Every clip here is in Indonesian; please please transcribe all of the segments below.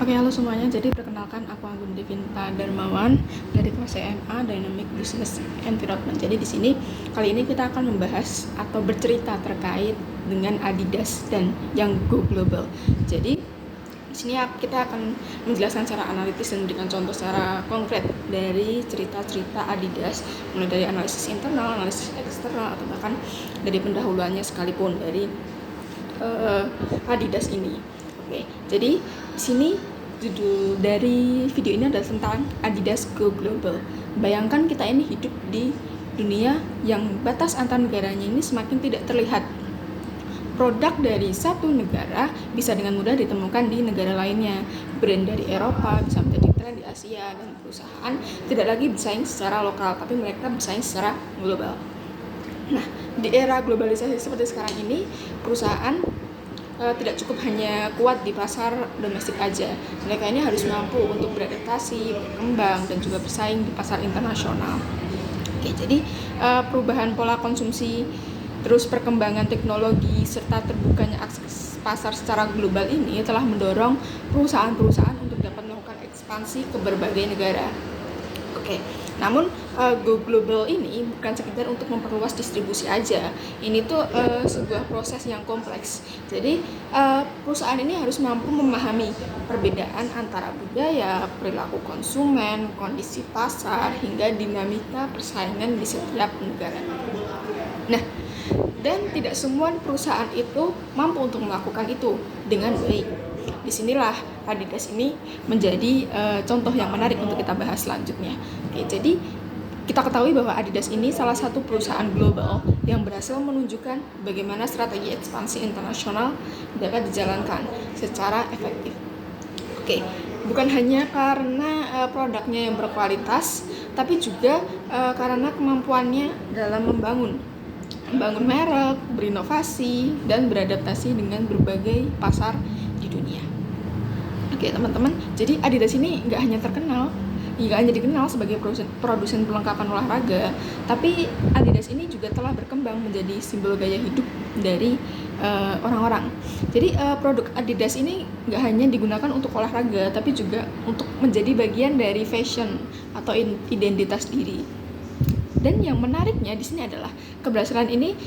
Oke, halo semuanya. Jadi perkenalkan, aku Agun Devinta Darmawan dari kelas CMA Dynamic Business Environment. Jadi di sini kali ini kita akan membahas atau bercerita terkait dengan Adidas dan yang go global. Jadi di sini kita akan menjelaskan secara analitis dan memberikan contoh secara konkret dari cerita-cerita Adidas, mulai dari analisis internal, analisis eksternal, atau bahkan dari pendahuluannya sekalipun dari Adidas ini. Oke, jadi di sini judul dari video ini adalah tentang Adidas Go Global. Bayangkan kita ini hidup di dunia yang batas antar negaranya ini semakin tidak terlihat. Produk dari satu negara bisa dengan mudah ditemukan di negara lainnya. Brand dari Eropa bisa menjadi tren di Asia, dan perusahaan tidak lagi bersaing secara lokal, tapi mereka bersaing secara global. Nah, di era globalisasi seperti sekarang ini, perusahaan tidak cukup hanya kuat di pasar domestik aja. Mereka ini harus mampu untuk beradaptasi, berkembang, dan juga bersaing di pasar internasional. Oke, jadi perubahan pola konsumsi, terus perkembangan teknologi, serta terbukanya akses pasar secara global ini telah mendorong perusahaan-perusahaan untuk dapat melakukan ekspansi ke berbagai negara. Oke, namun go global ini bukan sekedar untuk memperluas distribusi aja. Ini tuh sebuah proses yang kompleks. Jadi perusahaan ini harus mampu memahami perbedaan antara budaya, perilaku konsumen, kondisi pasar, hingga dinamika persaingan di setiap negara. Nah, dan tidak semua perusahaan itu mampu untuk melakukan itu dengan baik. Disinilah Adidas ini menjadi contoh yang menarik untuk kita bahas selanjutnya. Oke, jadi kita ketahui bahwa Adidas ini salah satu perusahaan global yang berhasil menunjukkan bagaimana strategi ekspansi internasional dapat dijalankan secara efektif. Oke, bukan hanya karena produknya yang berkualitas, tapi juga karena kemampuannya dalam membangun merek, berinovasi, dan beradaptasi dengan berbagai pasar di dunia. Oke teman-teman, jadi Adidas ini nggak hanya dikenal sebagai produsen perlengkapan olahraga, tapi Adidas ini juga telah berkembang menjadi simbol gaya hidup dari orang-orang. Jadi produk Adidas ini nggak hanya digunakan untuk olahraga, tapi juga untuk menjadi bagian dari fashion atau identitas diri. Dan yang menariknya di sini adalah keberhasilan ini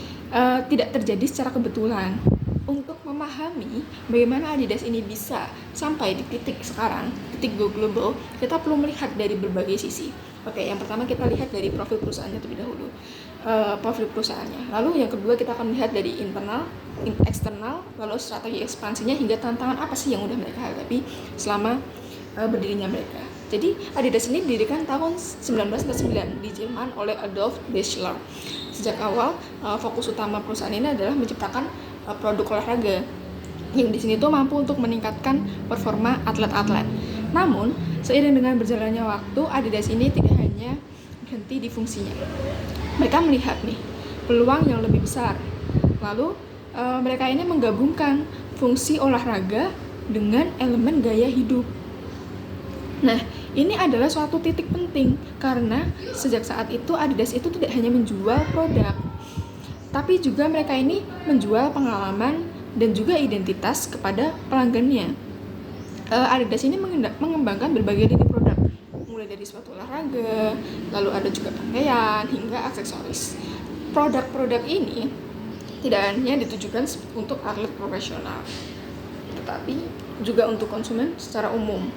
tidak terjadi secara kebetulan. Untuk memahami bagaimana Adidas ini bisa sampai di titik sekarang, titik go global, kita perlu melihat dari berbagai sisi. Oke, yang pertama kita lihat dari profil perusahaannya terlebih dahulu. Profil perusahaannya. Lalu yang kedua kita akan melihat dari internal, eksternal, lalu strategi ekspansinya hingga tantangan apa sih yang udah mereka hadapi selama berdirinya mereka. Jadi Adidas ini didirikan tahun 1949 di Jerman oleh Adolf Dassler. Sejak awal fokus utama perusahaan ini adalah menciptakan produk olahraga yang di sini tuh mampu untuk meningkatkan performa atlet-atlet. Namun seiring dengan berjalannya waktu, Adidas ini tidak hanya berhenti di fungsinya. Mereka melihat nih peluang yang lebih besar. Lalu mereka ini menggabungkan fungsi olahraga dengan elemen gaya hidup. Nah, ini adalah suatu titik penting karena sejak saat itu Adidas itu tidak hanya menjual produk, tapi juga mereka ini menjual pengalaman dan juga identitas kepada pelanggannya. Adidas ini mengembangkan berbagai lini produk, mulai dari sepatu olahraga, lalu ada juga pakaian hingga aksesoris. Produk-produk ini tidak hanya ditujukan untuk atlet profesional, tetapi juga untuk konsumen secara umum.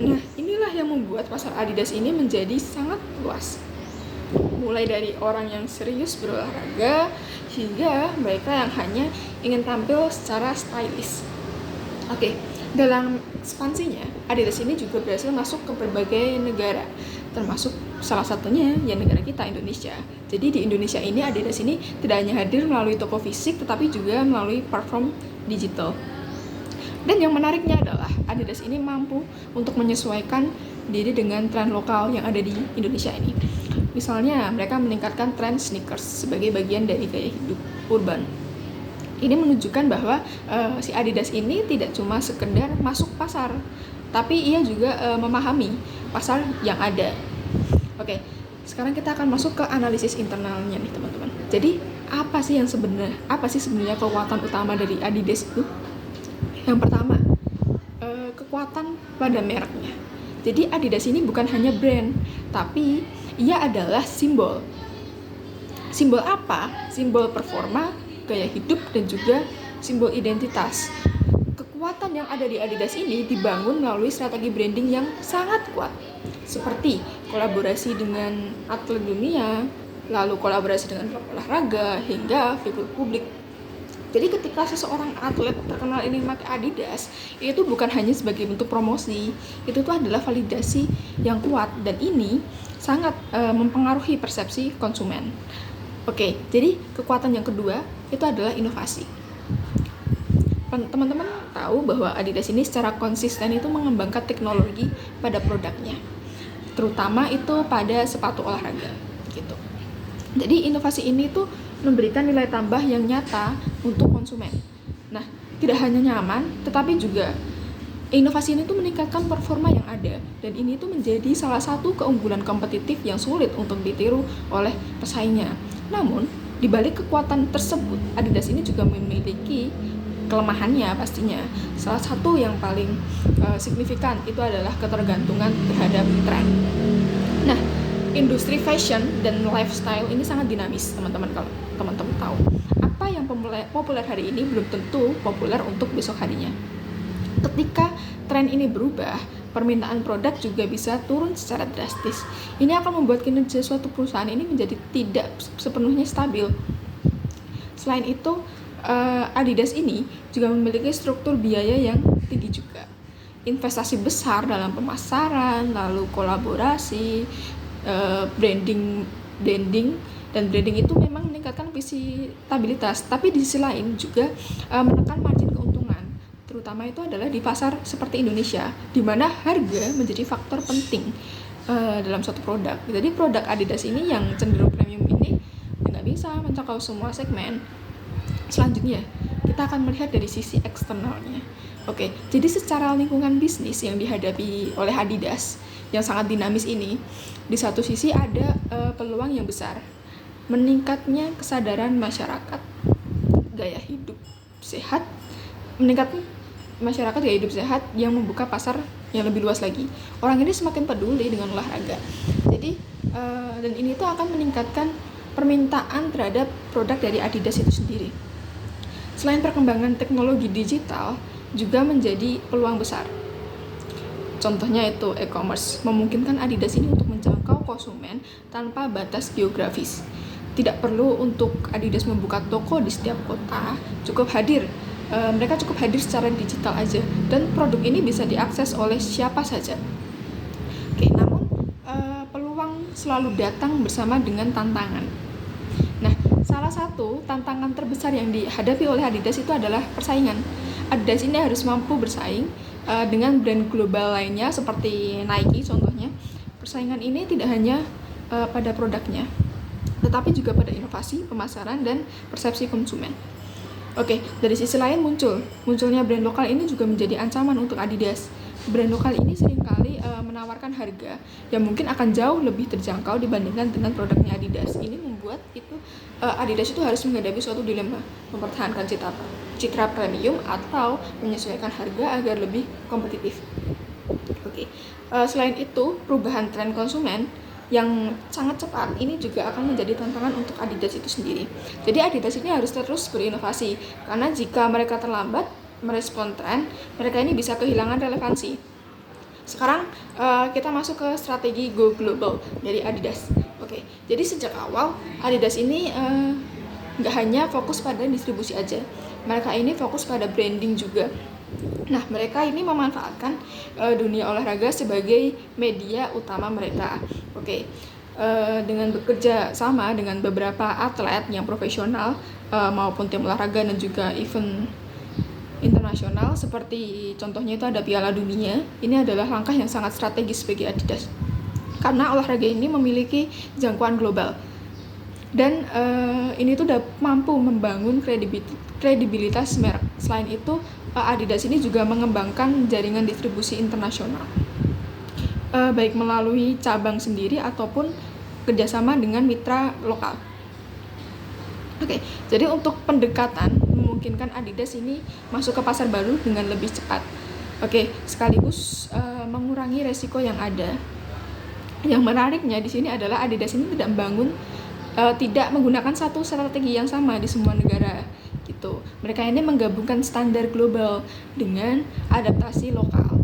Nah, inilah yang membuat pasar Adidas ini menjadi sangat luas. Mulai dari orang yang serius berolahraga hingga mereka yang hanya ingin tampil secara stylish. Oke, dalam ekspansinya, Adidas ini juga berhasil masuk ke berbagai negara, termasuk salah satunya ya negara kita, Indonesia. Jadi di Indonesia ini Adidas ini tidak hanya hadir melalui toko fisik, tetapi juga melalui platform digital. Dan yang menariknya adalah Adidas ini mampu untuk menyesuaikan diri dengan tren lokal yang ada di Indonesia ini. Misalnya, mereka meningkatkan tren sneakers sebagai bagian dari gaya hidup urban. Ini menunjukkan bahwa si Adidas ini tidak cuma sekedar masuk pasar, tapi ia juga memahami pasar yang ada. Oke, sekarang kita akan masuk ke analisis internalnya nih teman-teman. Jadi, apa sih sebenarnya kekuatan utama dari Adidas itu? Yang pertama, kekuatan pada mereknya. Jadi Adidas ini bukan hanya brand, tapi ia adalah simbol. Simbol apa? Simbol performa, gaya hidup, dan juga simbol identitas. Kekuatan yang ada di Adidas ini dibangun melalui strategi branding yang sangat kuat, seperti kolaborasi dengan atlet dunia, lalu kolaborasi dengan klub olahraga, hingga figur publik. Jadi ketika seseorang atlet terkenal ini memakai Adidas, itu bukan hanya sebagai bentuk promosi, itu tuh adalah validasi yang kuat, dan ini sangat mempengaruhi persepsi konsumen. Oke, jadi kekuatan yang kedua itu adalah inovasi. Teman-teman tahu bahwa Adidas ini secara konsisten itu mengembangkan teknologi pada produknya, terutama itu pada sepatu olahraga gitu. Jadi inovasi ini tuh memberikan nilai tambah yang nyata untuk konsumen. Nah, tidak hanya nyaman, tetapi juga inovasi ini tuh meningkatkan performa yang ada, dan ini tuh menjadi salah satu keunggulan kompetitif yang sulit untuk ditiru oleh pesaingnya. Namun, di balik kekuatan tersebut, Adidas ini juga memiliki kelemahannya pastinya. Salah satu yang paling signifikan itu adalah ketergantungan terhadap tren. Nah, industri fashion dan lifestyle ini sangat dinamis, teman-teman. Kalau teman-teman tahu, apa yang populer hari ini belum tentu populer untuk besok harinya. Ketika tren ini berubah, permintaan produk juga bisa turun secara drastis. Ini akan membuat kinerja suatu perusahaan ini menjadi tidak sepenuhnya stabil. Selain itu, Adidas ini juga memiliki struktur biaya yang tinggi juga. Investasi besar dalam pemasaran, lalu kolaborasi, branding, dan branding itu memang meningkatkan visibilitas, tapi di sisi lain juga menekan margin keuntungan, terutama itu adalah di pasar seperti Indonesia, di mana harga menjadi faktor penting dalam suatu produk. Jadi produk Adidas ini yang cenderung premium ini nggak bisa mencakup semua segmen. Selanjutnya, kita akan melihat dari sisi eksternalnya. Oke, jadi secara lingkungan bisnis yang dihadapi oleh Adidas yang sangat dinamis ini, di satu sisi ada peluang yang besar, meningkatnya kesadaran masyarakat gaya hidup sehat, yang membuka pasar yang lebih luas lagi. Orang ini semakin peduli dengan olahraga. Jadi dan ini tuh akan meningkatkan permintaan terhadap produk dari Adidas itu sendiri. Selain perkembangan teknologi digital juga menjadi peluang besar. Contohnya itu e-commerce, memungkinkan Adidas ini untuk menjangkau konsumen tanpa batas geografis. Tidak perlu untuk Adidas membuka toko di setiap kota, mereka cukup hadir secara digital aja, dan produk ini bisa diakses oleh siapa saja. Oke, namun peluang selalu datang bersama dengan tantangan. Nah, salah satu tantangan terbesar yang dihadapi oleh Adidas itu adalah persaingan. Adidas ini harus mampu bersaing dengan brand global lainnya seperti Nike contohnya. Persaingan ini tidak hanya pada produknya, tetapi juga pada inovasi, pemasaran, dan persepsi konsumen. Oke, dari sisi lain munculnya brand lokal ini juga menjadi ancaman untuk Adidas. Brand lokal ini seringkali menawarkan harga yang mungkin akan jauh lebih terjangkau dibandingkan dengan produknya Adidas. Ini membuat Adidas itu harus menghadapi suatu dilema, mempertahankan citra premium atau menyesuaikan harga agar lebih kompetitif. Oke. Selain itu, perubahan tren konsumen yang sangat cepat ini juga akan menjadi tantangan untuk Adidas itu sendiri. Jadi Adidas ini harus terus berinovasi, karena jika mereka terlambat merespon tren, mereka ini bisa kehilangan relevansi. Sekarang kita masuk ke strategi Go Global dari Adidas. Oke, jadi sejak awal Adidas ini nggak hanya fokus pada distribusi aja, mereka ini fokus pada branding juga. Nah, mereka ini memanfaatkan dunia olahraga sebagai media utama mereka. Oke, dengan bekerja sama dengan beberapa atlet yang profesional maupun tim olahraga dan juga event internasional, seperti contohnya itu ada Piala Dunia. Ini adalah langkah yang sangat strategis bagi Adidas, karena olahraga ini memiliki jangkauan global, dan ini tuh mampu membangun kredibilitas merek. Selain itu, Adidas ini juga mengembangkan jaringan distribusi internasional, baik melalui cabang sendiri ataupun kerjasama dengan mitra lokal. Oke, jadi untuk pendekatan memungkinkan Adidas ini masuk ke pasar baru dengan lebih cepat. Oke, sekaligus mengurangi resiko yang ada. Yang menariknya di sini adalah Adidas ini tidak menggunakan satu strategi yang sama di semua negara gitu. Mereka ini menggabungkan standar global dengan adaptasi lokal.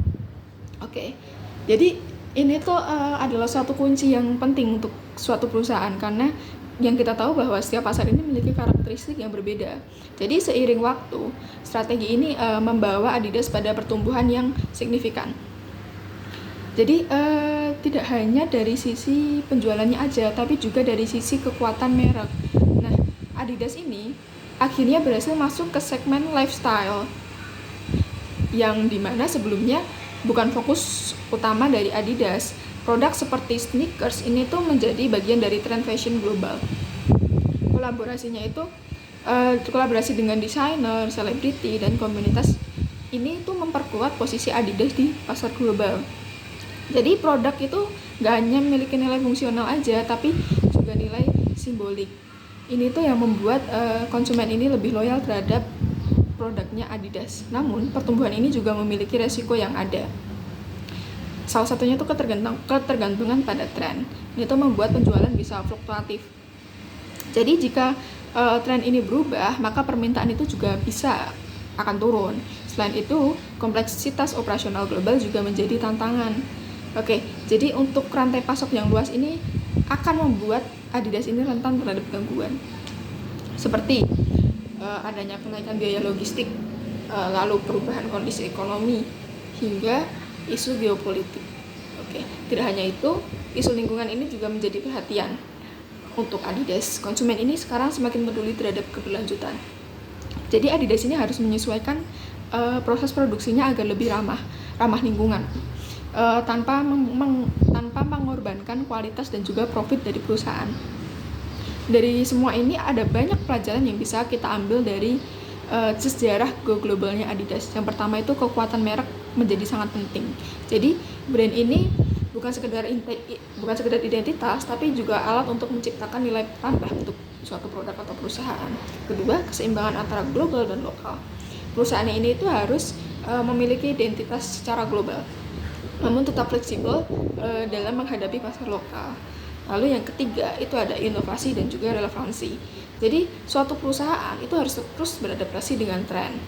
Oke, jadi ini tuh adalah suatu kunci yang penting untuk suatu perusahaan, karena yang kita tahu bahwa setiap pasar ini memiliki karakteristik yang berbeda. Jadi seiring waktu, strategi ini membawa Adidas pada pertumbuhan yang signifikan. Jadi tidak hanya dari sisi penjualannya aja, tapi juga dari sisi kekuatan merek. Nah, Adidas ini akhirnya berhasil masuk ke segmen lifestyle, yang dimana sebelumnya bukan fokus utama dari Adidas. Produk seperti sneakers ini tuh menjadi bagian dari tren fashion global. Kolaborasinya itu kolaborasi dengan desainer, selebriti, dan komunitas ini tuh memperkuat posisi Adidas di pasar global. Jadi produk itu gak hanya memiliki nilai fungsional aja, tapi juga nilai simbolik. Ini tuh yang membuat konsumen ini lebih loyal terhadap produknya Adidas. Namun pertumbuhan ini juga memiliki resiko yang ada. Salah satunya itu ketergantungan pada tren. Ini tuh membuat penjualan bisa fluktuatif. Jadi jika tren ini berubah, maka permintaan itu juga akan turun. Selain itu, kompleksitas operasional global juga menjadi tantangan. Oke, jadi untuk rantai pasok yang luas ini akan membuat Adidas ini rentan terhadap gangguan. Seperti adanya kenaikan biaya logistik, lalu perubahan kondisi ekonomi, hingga isu geopolitik. Oke, tidak hanya itu, isu lingkungan ini juga menjadi perhatian untuk Adidas. Konsumen ini sekarang semakin peduli terhadap keberlanjutan. Jadi Adidas ini harus menyesuaikan proses produksinya agar lebih ramah lingkungan, tanpa mengorbankan kualitas dan juga profit dari perusahaan. Dari semua ini ada banyak pelajaran yang bisa kita ambil dari sejarah go globalnya Adidas. Yang pertama itu kekuatan merek menjadi sangat penting. Jadi brand ini bukan sekedar identitas, tapi juga alat untuk menciptakan nilai tambah untuk suatu produk atau perusahaan. Kedua, keseimbangan antara global dan lokal. Perusahaan ini itu harus memiliki identitas secara global, namun tetap fleksibel dalam menghadapi pasar lokal. Lalu yang ketiga itu ada inovasi dan juga relevansi. Jadi suatu perusahaan itu harus terus beradaptasi dengan tren,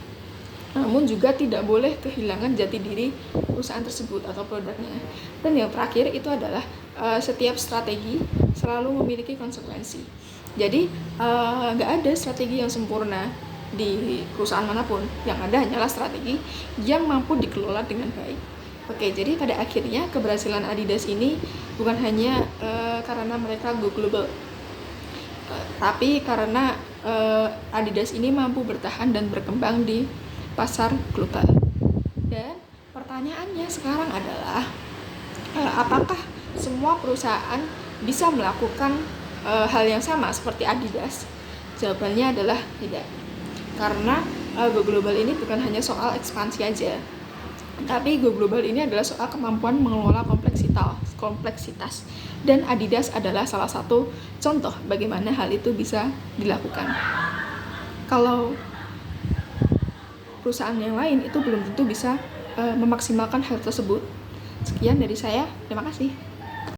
namun juga tidak boleh kehilangan jati diri perusahaan tersebut atau produknya. Dan yang terakhir itu adalah setiap strategi selalu memiliki konsekuensi. Jadi nggak ada strategi yang sempurna di perusahaan manapun. Yang ada hanyalah strategi yang mampu dikelola dengan baik. Oke, jadi pada akhirnya keberhasilan Adidas ini bukan hanya karena mereka go global, tapi karena Adidas ini mampu bertahan dan berkembang di pasar global. Dan pertanyaannya sekarang adalah apakah semua perusahaan bisa melakukan hal yang sama seperti Adidas? Jawabannya adalah tidak. Karena go global ini bukan hanya soal ekspansi aja, tapi go global ini adalah soal kemampuan mengelola kompleksitas. Dan Adidas adalah salah satu contoh bagaimana hal itu bisa dilakukan. Kalau perusahaan yang lain itu belum tentu bisa memaksimalkan hal tersebut. Sekian dari saya, terima kasih.